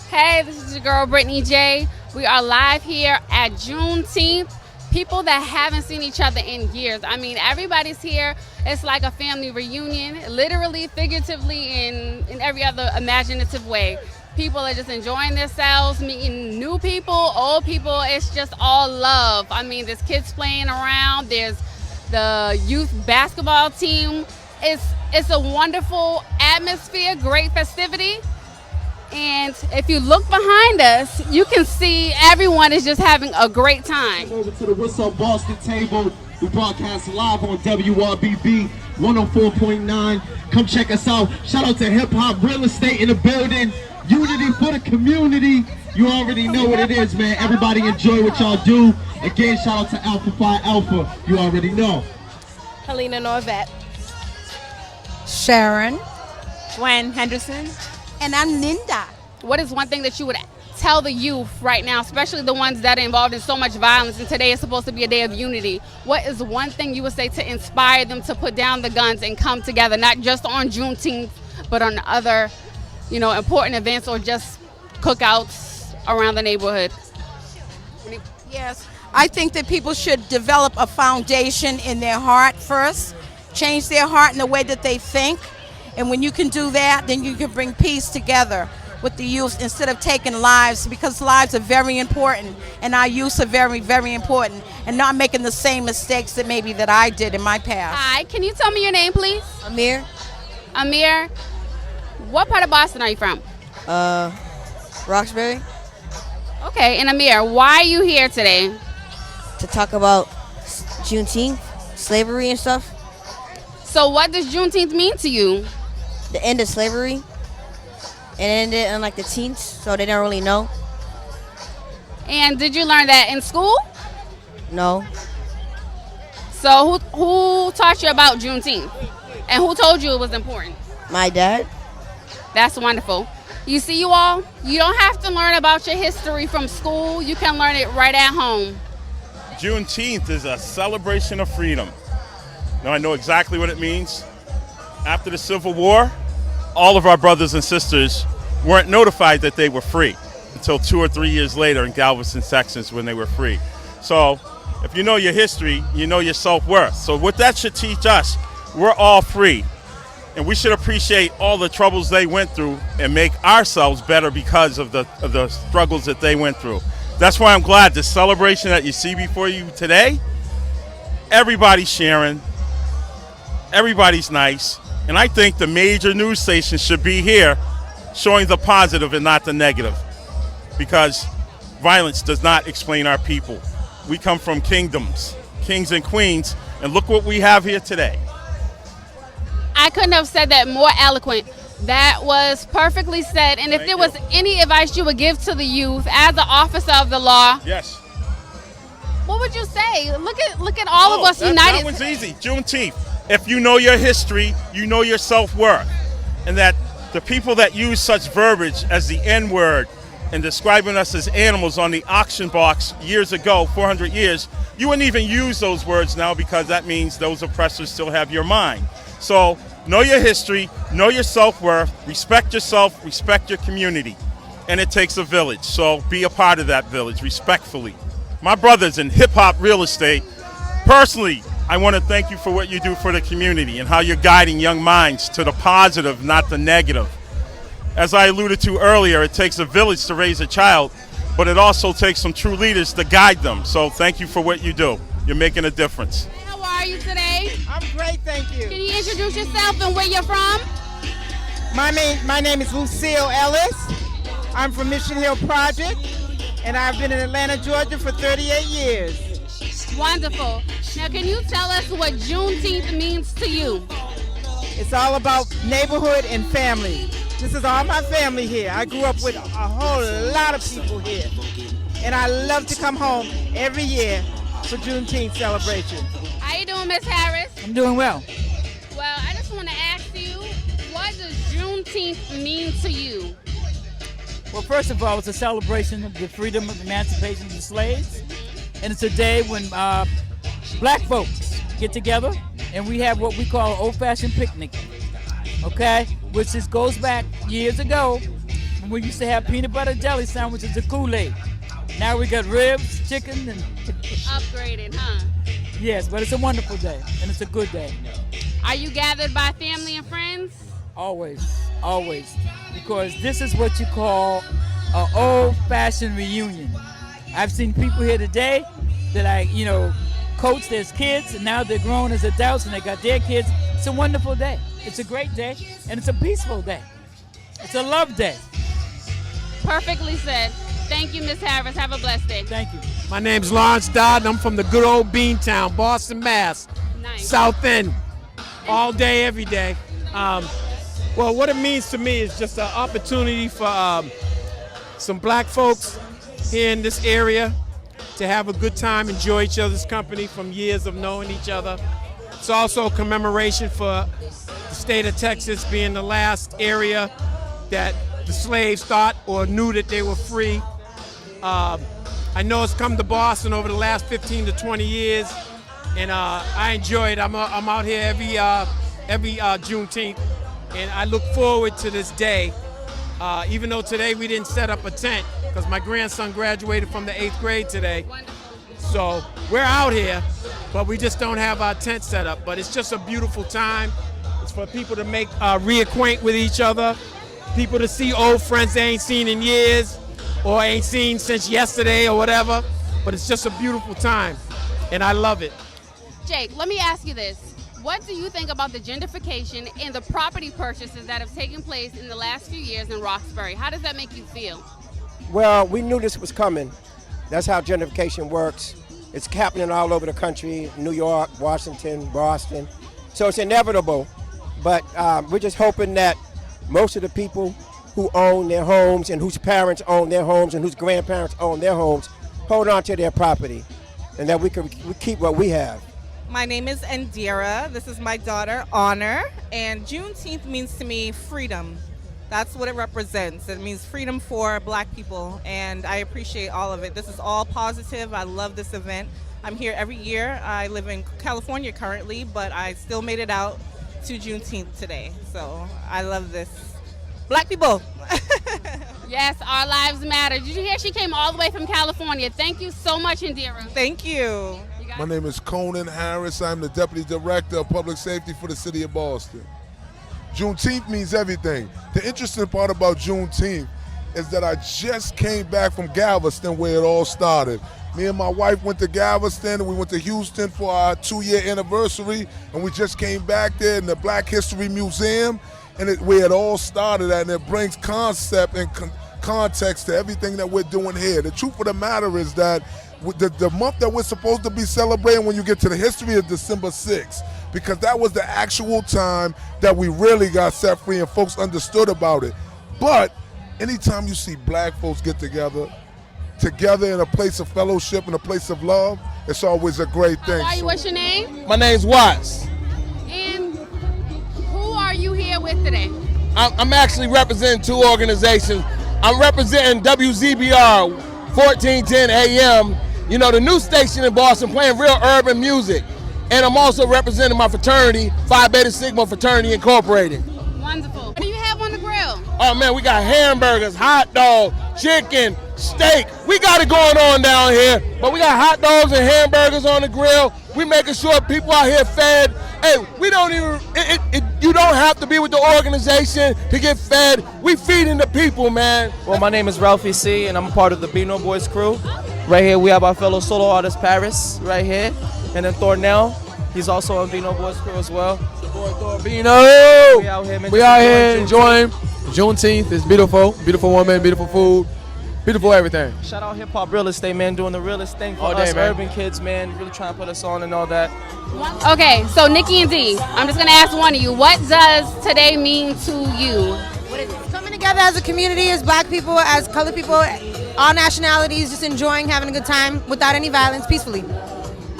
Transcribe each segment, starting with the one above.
Hey, this is your girl Brittany J. We are live here at Juneteenth. People that haven't seen each other in years. I mean, everybody's here. It's like a family reunion, literally, figuratively, in every other imaginative way. People are just enjoying themselves, meeting new people, old people. It's just all love. I mean, there's kids playing around. There's the youth basketball team. It's a wonderful atmosphere, great festivity. And if you look behind us, you can see everyone is just having a great time. Over to the What's Up Boston table. We broadcast live on WRBB 104.9. Come check us out. Shout out to Hip Hop Real Estate in the building. Unity for the community. You already know what it is, man. Everybody enjoy what y'all do. Again, shout out to Alpha Phi Alpha. You already know. Helena Norvette. Sharon. Gwen Henderson. And I'm Linda. What is one thing that you would tell the youth right now, especially the ones that are involved in so much violence, and today is supposed to be a day of unity? What is one thing you would say to inspire them to put down the guns and come together, not just on Juneteenth, but on other, important events or just cookouts around the neighborhood? Yes, I think that people should develop a foundation in their heart first, change their heart in the way that they think. And when you can do that, then you can bring peace together with the youth instead of taking lives, because lives are very important and our youth are very, very important, and not making the same mistakes that I did in my past. Hi, can you tell me your name, please? Amir. Amir, what part of Boston are you from? Roxbury. Okay, and Amir, why are you here today? To talk about Juneteenth, slavery and stuff. So what does Juneteenth mean to you? The end of slavery. It ended in like the teens, so they don't really know. And did you learn that in school? No. So who taught you about Juneteenth? And who told you it was important? My dad. That's wonderful. You see, you all, you don't have to learn about your history from school. You can learn it right at home. Juneteenth is a celebration of freedom. Now, I know exactly what it means. After the Civil War, all of our brothers and sisters weren't notified that they were free until 2 or 3 years later in Galveston, Texas, when they were free. So if you know your history, you know your self-worth. So what that should teach us, we're all free. And we should appreciate all the troubles they went through and make ourselves better because of the struggles that they went through. That's why I'm glad the celebration that you see before you today, everybody's sharing, everybody's nice. And I think the major news stations should be here showing the positive and not the negative, because violence does not explain our people. We come from kingdoms, kings and queens, and look what we have here today. I couldn't have said that more eloquent. That was perfectly said. And if there was any advice you would give to the youth as the officer of the law, yes, what would you say? Look at all of us united. That one's easy. Juneteenth. If you know your history, you know your self-worth. And that the people that use such verbiage as the N-word and describing us as animals on the auction box years ago, 400 years, you wouldn't even use those words now, because that means those oppressors still have your mind. So know your history, know your self-worth, respect yourself, respect your community. And it takes a village, so be a part of that village respectfully. My brothers in hip-hop real estate, personally, I want to thank you for what you do for the community and how you're guiding young minds to the positive, not the negative. As I alluded to earlier, it takes a village to raise a child, but it also takes some true leaders to guide them. So thank you for what you do. You're making a difference. How are you today? I'm great, thank you. Can you introduce yourself and where you're from? My name is Lucille Ellis. I'm from Mission Hill Project, and I've been in Atlanta, Georgia for 38 years. Wonderful. Now, can you tell us what Juneteenth means to you? It's all about neighborhood and family. This is all my family here. I grew up with a whole lot of people here. And I love to come home every year for Juneteenth celebration. How you doing, Miss Harris? I'm doing well. Well, I just want to ask you, what does Juneteenth mean to you? Well, first of all, it's a celebration of the freedom of emancipation of the slaves. And it's a day when black folks get together and we have what we call an old-fashioned picnic, okay? Which just goes back years ago when And we used to have peanut butter jelly sandwiches and Kool-Aid. Now we got ribs, chicken, and Upgraded, huh? yes, but it's a wonderful day, and it's a good day. Are you gathered by family and friends? Always, always. Because this is what you call an old-fashioned reunion. I've seen people here today that coached as kids, and now they're grown as adults, and they got their kids. It's a wonderful day. It's a great day, and it's a peaceful day. It's a love day. Perfectly said. Thank you, Miss Harris. Have a blessed day. Thank you. My name's Lawrence Dodd, and I'm from the good old Beantown, Boston, Mass. Nice. South End, all day, every day. Well, what it means to me is just an opportunity for some black folks here in this area to have a good time, enjoy each other's company from years of knowing each other. It's also a commemoration for the state of Texas being the last area that the slaves thought or knew that they were free. I know it's come to Boston over the last 15 to 20 years, and I enjoy it. I'm out here every Juneteenth, and I look forward to this day. Even though today we didn't set up a tent, because my grandson graduated from the 8th grade today. So we're out here, but we just don't have our tent set up. But it's just a beautiful time. It's for people to make reacquaint with each other, people to see old friends they ain't seen in years or ain't seen since yesterday or whatever. But it's just a beautiful time, and I love it. Jake, let me ask you this. What do you think about the gentrification and the property purchases that have taken place in the last few years in Roxbury? How does that make you feel? Well, we knew this was coming. That's how gentrification works. It's happening all over the country, New York, Washington, Boston. So it's inevitable. But we're just hoping that most of the people who own their homes and whose parents own their homes and whose grandparents own their homes hold on to their property, and that we keep what we have. My name is Indira. This is my daughter, Honor. And Juneteenth means to me freedom. That's what it represents. It means freedom for black people, and I appreciate all of it. This is all positive. I love this event. I'm here every year. I live in California currently, but I still made it out to Juneteenth today. So I love this. Black people. Yes, our lives matter. Did you hear she came all the way from California? Thank you so much, Indira. Thank you. My name is Conan Harris. I'm the Deputy Director of Public Safety for the City of Boston. Juneteenth means everything. The interesting part about Juneteenth is that I just came back from Galveston where it all started. Me and my wife went to Galveston and we went to Houston for our 2-year anniversary, and we just came back there in the Black History Museum, and where it all started at, and it brings concept and context to everything that we're doing here. The truth of the matter is that the month that we're supposed to be celebrating when you get to the history is December 6th, because that was the actual time that we really got set free and folks understood about it. But anytime you see black folks get together in a place of fellowship and a place of love, it's always a great thing. What's your name? My name's Watts. And who are you here with today? I'm actually representing two organizations. I'm representing WZBR 1410 AM, you know, the new station in Boston playing real urban music. And I'm also representing my fraternity, Phi Beta Sigma Fraternity Incorporated. Wonderful. What do you have on the grill? Oh man, we got hamburgers, hot dog, chicken, steak. We got it going on down here. But we got hot dogs and hamburgers on the grill. We making sure people out here fed. Hey, we don't even, you don't have to be with the organization to get fed. We feeding the people, man. Well, my name is Ralphie C, and I'm a part of the Beano Boys crew. Right here, we have our fellow solo artist, Paris, right here. And then Thornell, he's also on Beano Boys crew as well. Thornell! We out here enjoying Juneteenth. It's beautiful. Beautiful woman, beautiful food, beautiful everything. Shout out Hip Hop Real Estate, man, doing the realest thing for all us day, man. urban kids, man. Really trying to put us on and all that. Okay, so Nikki and D, I'm just gonna ask one of you, what does today mean to you? What is it? Coming together as a community, as black people, as colored people, all nationalities, just enjoying, having a good time without any violence, peacefully.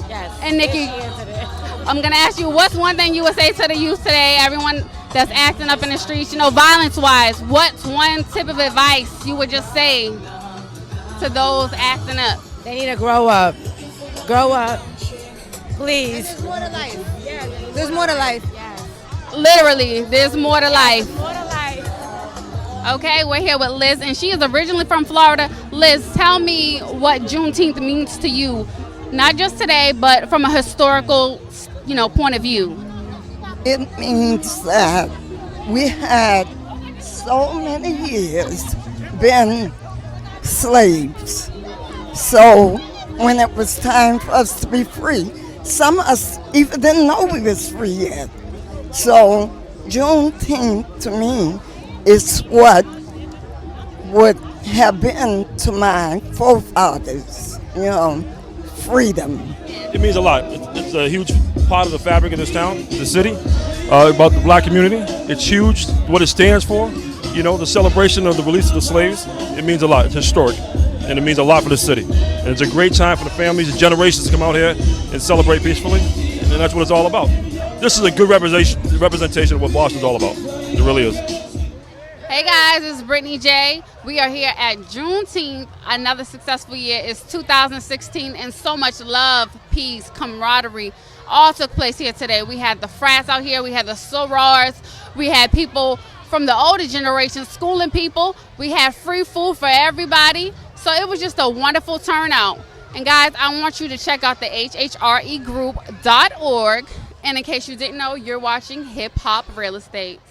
Yes. And Nikki, I'm gonna ask you, what's one thing you would say to the youth today, everyone that's acting up in the streets, you know, violence-wise, what's one tip of advice you would just say to those acting up? They need to grow up. Grow up. Please. There's more to life. Yeah, there's more to life. Literally, there's more to life. More to life. Okay, we're here with Liz, and she is originally from Florida. Liz, tell me what Juneteenth means to you, not just today, but from a historical, point of view. It means that we had so many years been slaves. So when it was time for us to be free, some of us even didn't know we was free yet. So Juneteenth to me is what would have been to my forefathers, freedom. It means a lot. It's a huge part of the fabric of this town, the city, about the black community. It's huge, what it stands for, the celebration of the release of the slaves. It means a lot. It's historic, and it means a lot for the city. And it's a great time for the families and generations to come out here and celebrate peacefully, and that's what it's all about. This is a good representation of what Boston's all about. It really is. Hey guys, it's Brittany J. We are here at Juneteenth. Another successful year. It's 2016, and so much love, peace, camaraderie all took place here today. We had the frats out here, we had the sorors, we had people from the older generation schooling people, we had free food for everybody. So it was just a wonderful turnout. And guys, I want you to check out the hhregroup.org. And in case you didn't know, you're watching Hip Hop Real Estate.